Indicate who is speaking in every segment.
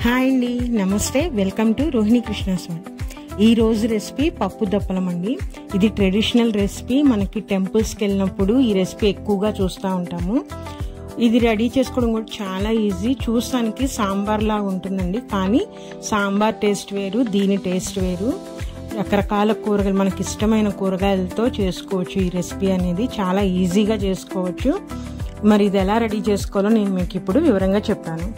Speaker 1: Hi అండి, నమస్తే. Welcome to Rohini Krishna's world. ఈ రోజు రెసిపీ పప్పు దప్పలం అండి. ఇది ట్రెడిషనల్ రెసిపీ. మనకి టెంపుల్స్కి వెళ్ళినప్పుడు ఈ రెసిపీ ఎక్కువగా చూస్తూ ఉంటాము. ఇది రెడీ చేసుకోవడం కూడా చాలా ఈజీ. చూస్తానికి సాంబార్ లాగా ఉంటుందండి, కానీ సాంబార్ టేస్ట్ వేరు, దీని టేస్ట్ వేరు. రకరకాల కూరగాయలు, మనకి ఇష్టమైన కూరగాయలతో చేసుకోవచ్చు. ఈ రెసిపీ అనేది చాలా ఈజీగా చేసుకోవచ్చు. మరి ఇది ఎలా రెడీ చేసుకోవాలో నేను మీకు ఇప్పుడు వివరంగా చెప్తాను.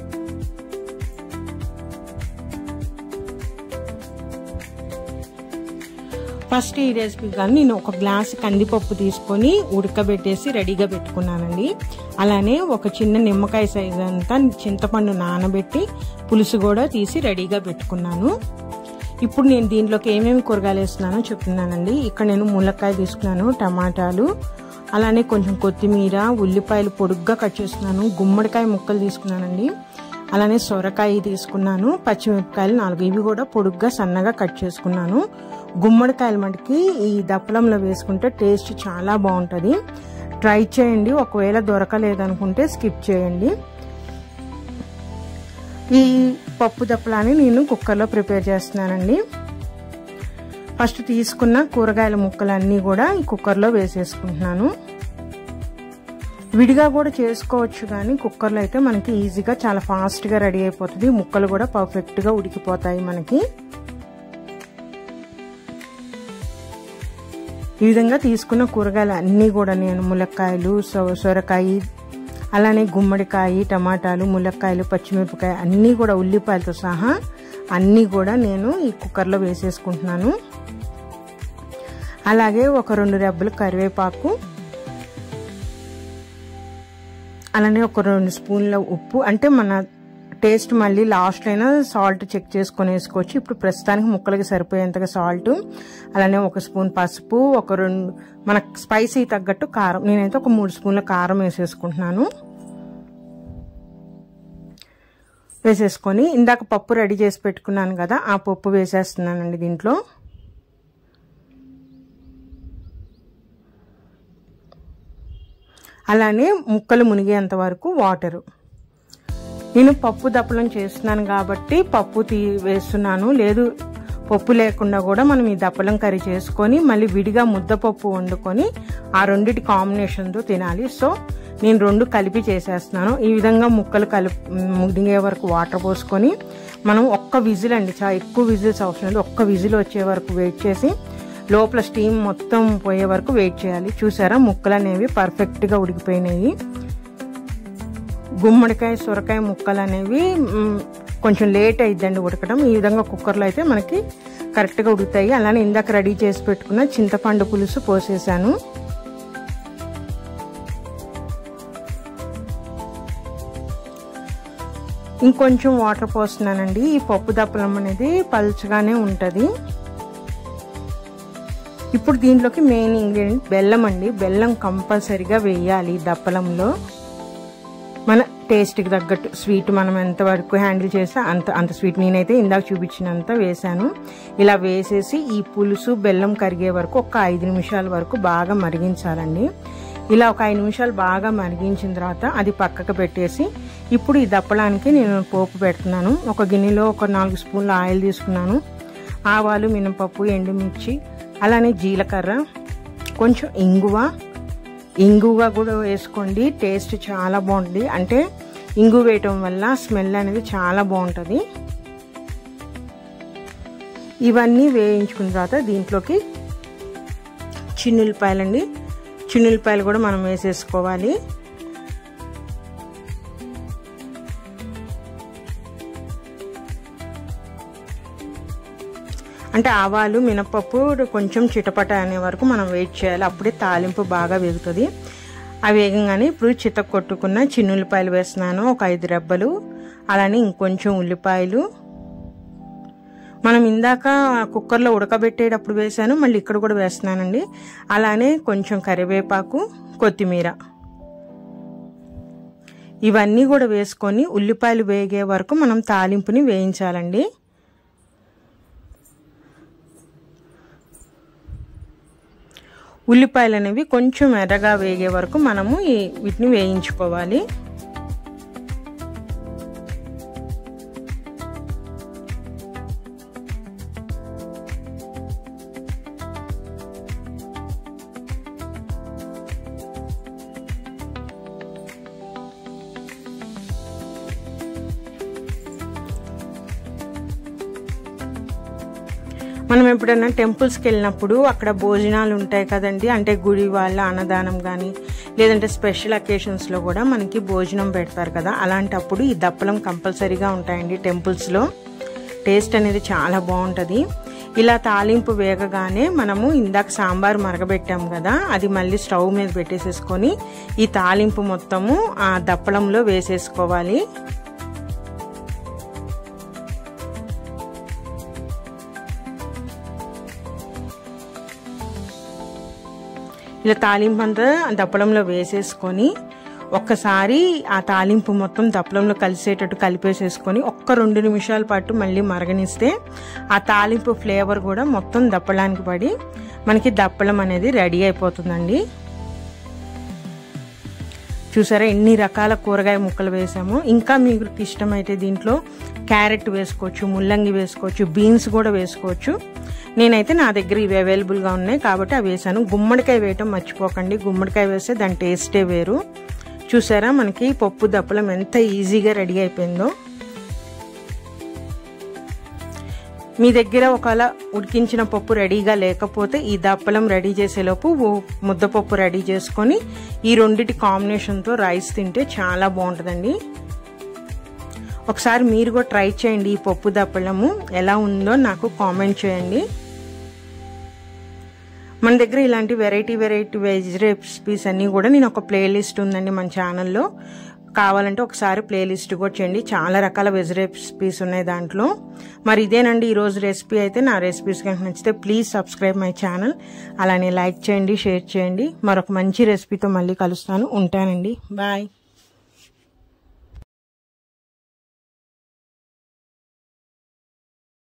Speaker 1: ఫస్ట్ ఈ రెసిపీ కానీ నేను ఒక గ్లాస్ కందిపప్పు తీసుకొని ఉడకబెట్టేసి రెడీగా పెట్టుకున్నానండి. అలానే ఒక చిన్న నిమ్మకాయ సైజ్ అంతా చింతపండు నానబెట్టి పులుసు కూడా తీసి రెడీగా పెట్టుకున్నాను. ఇప్పుడు నేను దీంట్లోకి ఏమేమి కూరగాయలు వేస్తున్నానో చెప్తున్నానండి. ఇక్కడ నేను ములక్కాయ తీసుకున్నాను, టమాటాలు, అలానే కొంచెం కొత్తిమీర, ఉల్లిపాయలు పొడుగ్గా కట్ చేస్తున్నాను, గుమ్మడికాయ ముక్కలు తీసుకున్నానండి, అలానే సొరకాయ తీసుకున్నాను, పచ్చిమిరపకాయలు 4, ఇవి కూడా పొడుగ్గా సన్నగా కట్ చేసుకున్నాను. గుమ్మడికాయలు మటుకి ఈ దప్పలంలో వేసుకుంటే టేస్ట్ చాలా బాగుంటుంది. ట్రై చేయండి. ఒకవేళ దొరకలేదనుకుంటే స్కిప్ చేయండి. ఈ పప్పు దప్పలాన్ని నేను కుక్కర్లో ప్రిపేర్ చేస్తున్నానండి. ఫస్ట్ తీసుకున్న కూరగాయల ముక్కలన్నీ కూడా ఈ కుక్కర్లో వేసేసుకుంటున్నాను. విడిగా కూడా చేసుకోవచ్చు, కానీ కుక్కర్లో అయితే మనకి ఈజీగా చాలా ఫాస్ట్గా రెడీ అయిపోతుంది. ముక్కలు కూడా పర్ఫెక్ట్గా ఉడికిపోతాయి మనకి. ఈ విధంగా తీసుకున్న కూరగాయలు అన్నీ కూడా నేను ములక్కాయలు, సొరకాయ, అలానే గుమ్మడికాయ, టమాటాలు, ములక్కాయలు, పచ్చిమిరపకాయ అన్నీ కూడా ఉల్లిపాయలతో సహా అన్నీ కూడా నేను ఈ కుక్కర్లో వేసేసుకుంటున్నాను. అలాగే ఒక 2 రెబ్బలు కరివేపాకు, అలానే ఒక 2 స్పూన్ల ఉప్పు, అంటే మన టేస్ట్ మళ్ళీ లాస్ట్ అయినా సాల్ట్ చెక్ చేసుకొని వేసుకోవచ్చు. ఇప్పుడు ప్రస్తుతానికి ముక్కలకి సరిపోయేంతగా సాల్ట్, అలానే 1 స్పూన్ పసుపు, ఒక 2 మన స్పైసీ తగ్గట్టు కారం, నేనైతే ఒక 3 స్పూన్ల కారం వేసేసుకుంటున్నాను. వేసేసుకొని ఇందాక పప్పు రెడీ చేసి పెట్టుకున్నాను కదా, ఆ పప్పు వేసేస్తున్నానండి దీంట్లో. అలానే ముక్కలు మునిగేంత వరకు వాటరు. నేను పప్పు దప్పలం చేస్తున్నాను కాబట్టి పప్పు వేస్తున్నాను. లేదు పప్పు లేకుండా కూడా మనం ఈ దప్పలం కర్రీ చేసుకొని మళ్ళీ విడిగా ముద్దపప్పు వండుకొని ఆ రెండిటి కాంబినేషన్తో తినాలి. సో నేను 2 కలిపి చేసేస్తున్నాను. ఈ విధంగా ముక్కలు మునిగే వరకు వాటర్ పోసుకొని మనం ఒక్క విజిల్ అండి, చాలా ఎక్కువ విజిల్స్ అవసరం లేదు, ఒక్క విజిల్ వచ్చే వరకు వెయిట్ చేసి లోపల స్టీమ్ మొత్తం పోయే వరకు వెయిట్ చేయాలి. చూసారా, ముక్కలు అనేవి పర్ఫెక్ట్గా ఉడికిపోయినాయి. గుమ్మడికాయ, సొరకాయ ముక్కలు అనేవి కొంచెం లేట్ అయిద్దండి ఉడకడం. ఈ విధంగా కుక్కర్లో అయితే మనకి కరెక్ట్గా ఉడుకుతాయి. అలానే ఇందాక రెడీ చేసి పెట్టుకున్న చింతపండు పులుసు పోసేసాను. ఇంకొంచెం వాటర్ పోస్తున్నానండి. ఈ పప్పు దప్పలం అనేది పలుచగానే ఉంటుంది. ఇప్పుడు దీంట్లోకి మెయిన్ ఇంగ్రీడియంట్ బెల్లం అండి. బెల్లం కంపల్సరీగా వేయాలి దప్పలంలో. మన టేస్ట్కి తగ్గట్టు స్వీట్ మనం ఎంతవరకు హ్యాండిల్ చేస్తే అంత స్వీట్, నేనైతే ఇందాక చూపించినంత వేసాను. ఇలా వేసేసి ఈ పులుసు బెల్లం కరిగే వరకు ఒక 5 నిమిషాల వరకు బాగా మరిగించాలండి. ఇలా ఒక 5 నిమిషాలు బాగా మరిగించిన తర్వాత అది పక్కకు పెట్టేసి ఇప్పుడు ఈ దప్పలానికి నేను పోపు పెడుతున్నాను. ఒక గిన్నెలో ఒక 4 స్పూన్ల ఆయిల్ తీసుకున్నాను. ఆవాలు, మినపప్పు, ఎండుమిర్చి, అలానే జీలకర్ర, కొంచెం ఇంగువ కూడా వేసుకోండి. టేస్ట్ చాలా బాగుంటుంది. అంటే ఇంగు వేయటం వల్ల స్మెల్ అనేది చాలా బాగుంటుంది. ఇవన్నీ వేయించుకున్న తర్వాత దీంట్లోకి చిన్నుల్లిపాయలండి, చిన్నుల్లిపాయలు కూడా మనం వేసేసుకోవాలి. అంటే ఆవాలు, మినపప్పు కొంచెం చిటపట అనే వరకు మనం వెయిట్ చేయాలి. అప్పుడే తాలింపు బాగా వేగుతుంది. అవి వేగంగానే ఇప్పుడు చితకొట్టుకున్న చిన్నుల్లిపాయలు వేస్తున్నాను, ఒక 5 రెబ్బలు. అలానే ఇంకొంచెం ఉల్లిపాయలు మనం ఇందాక కుక్కర్లో ఉడకబెట్టేటప్పుడు వేసాను, మళ్ళీ ఇక్కడ కూడా వేస్తున్నానండి. అలానే కొంచెం కరివేపాకు, కొత్తిమీర, ఇవన్నీ కూడా వేసుకొని ఉల్లిపాయలు వేగే వరకు మనం తాలింపుని వేయించాలండి. ఉల్లిపాయలు అనేవి కొంచెం ఎర్రగా వేగే వరకు మనము వీటిని వేయించుకోవాలి. మనం ఎప్పుడైనా టెంపుల్స్కి వెళ్ళినప్పుడు అక్కడ భోజనాలు ఉంటాయి కదండి, అంటే గుడి వాళ్ళ అన్నదానం కానీ లేదంటే స్పెషల్ అకేషన్స్లో కూడా మనకి భోజనం పెడతారు కదా, అలాంటప్పుడు ఈ దప్పలం కంపల్సరీగా ఉంటాయండి టెంపుల్స్లో. టేస్ట్ అనేది చాలా బాగుంటుంది. ఇలా తాలింపు వేగగానే మనము ఇందాక సాంబార్ మరగబెట్టాం కదా, అది మళ్ళీ స్టవ్ మీద పెట్టేసేసుకొని ఈ తాలింపు మొత్తము ఆ దప్పలంలో వేసేసుకోవాలి. ఇలా తాలింపు అంతా దప్పలంలో వేసేసుకొని ఒక్కసారి ఆ తాలింపు మొత్తం దప్పలంలో కలిసేటట్టు కలిపేసేసుకొని ఒక్క 2 నిమిషాల పాటు మళ్ళీ మరగనిస్తే ఆ తాలింపు ఫ్లేవర్ కూడా మొత్తం దప్పలానికి పడి మనకి దప్పలం అనేది రెడీ అయిపోతుందండి. చూసారా ఎన్ని రకాల కూరగాయ ముక్కలు వేసాము. ఇంకా మీకు ఇష్టమైతే దీంట్లో క్యారెట్ వేసుకోవచ్చు, ముల్లంగి వేసుకోవచ్చు, బీన్స్ కూడా వేసుకోవచ్చు. నేనైతే నా దగ్గర ఇవి అవైలబుల్గా ఉన్నాయి కాబట్టి అవి వేసాను. గుమ్మడికాయ వేయటం మర్చిపోకండి, గుమ్మడికాయ వేస్తే దాని టేస్టే వేరు. చూసారా మనకి పప్పు దప్పలం ఎంత ఈజీగా రెడీ అయిపోయిందో. మీ దగ్గర ఒకవేళ ఉడికించిన పప్పు రెడీగా లేకపోతే ఈ దప్పలం రెడీ చేసేలోపు ముద్దపప్పు రెడీ చేసుకొని ఈ రెండిటి కాంబినేషన్తో రైస్ తింటే చాలా బాగుంటుందండి. ఒకసారి మీరు కూడా ట్రై చేయండి. ఈ పప్పు దప్పలము ఎలా ఉందో నాకు కామెంట్ చేయండి. మన దగ్గర ఇలాంటి వెరైటీ వెజ్ రెసిపీస్ అన్నీ కూడా నేను ఒక ప్లేలిస్ట్ ఉందండి మన ఛానల్లో, కావాలంటే ఒకసారి ప్లేలిస్ట్ కూడా చేయండి. చాలా రకాల వెజ్ రెసిపీస్ ఉన్నాయి దాంట్లో. మరి ఇదేనండి ఈరోజు రెసిపీ. అయితే నా రెసిపీస్ కనుక నచ్చితే ప్లీజ్ సబ్స్క్రైబ్ మై ఛానల్, అలానే లైక్ చేయండి, షేర్ చేయండి. మరొక మంచి రెసిపీతో మళ్ళీ కలుస్తాను. ఉంటానండి, బాయ్.